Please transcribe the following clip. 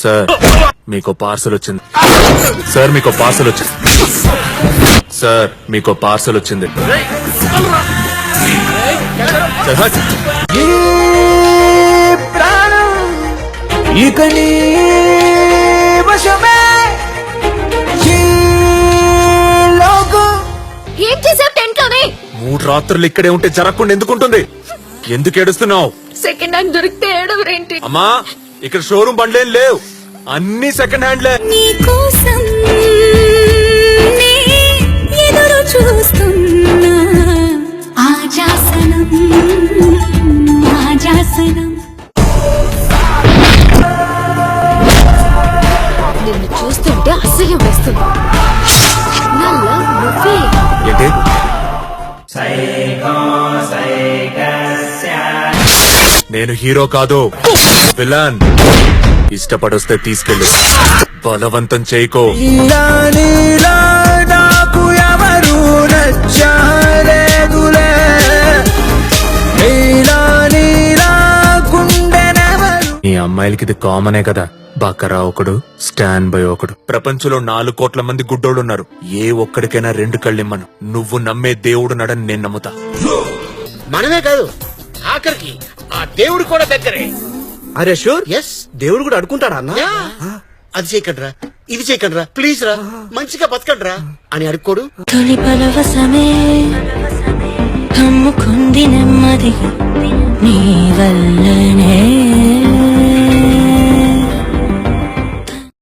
Sir మీకు parcel వచ్చింది. Sir మీకు పార్సల్ వచ్చింది. సార్ మీకు పార్సల్ వచ్చింది. ఇక నీ వశమే ఈ లోకం. ఏం చేసావు టెంట్ లోనే? 3 రాత్రులు ఇక్కడే ఉంటే జరగకుండా ఎందుకుంటుంది? ఎందుకు ఏడుస్తున్నావు? సెకండ్ హ్యాండ్ దొరికితే ఏడవరేంటి? అమ్మా ఇక్కడ షోరూమ్ బండ్లేం లేవు, అన్ని సెకండ్ హ్యాండ్లే. నీకోసం నే ఎదురు చూస్తున్నా. ఆజాసనం ఆజాసనం. నిన్ను చూస్తుంటే అసహ్యం వేస్తుంది. నా లవ్ నువ్వే. ఏంటి? నేను హీరో కాదు, విలన్. ఇష్టపడొస్తే తీసుకెళ్ళు, బలవంతం చేయకో. ఇలా నీలా నాకు ఎవరు నచ్చలేదులే. ఇలా నీలా గుండెనెవరు. ఈ అమ్మాయిలకి ఇది కామనే కదా. బకరా ఒకడు, స్టాండ్ బై ఒకడు. ప్రపంచంలో 4 కోట్ల మంది గుడ్డోళ్ళున్నారు. ఏ ఒక్కడికైనా 2 కళ్ళిమ్మను. నువ్వు నమ్మే దేవుడు నడని నేను నమ్ముతా. మనమే కాదు, ఆఖరికి ఆ దేవుడు కూడా దగ్గరే. అరే షూర్. ఎస్, దేవుడు కూడా అడుకుంటాడా అన్న? అది చేయకండ్రా, ఇది చేయకండ్రా, ప్లీజ్ రా, మంచిగా బతకండ్రా అని అడుక్కోడు. తొలి పరవశమే కమ్ముకుంది నెమ్మదిగా నీ వల్లనే.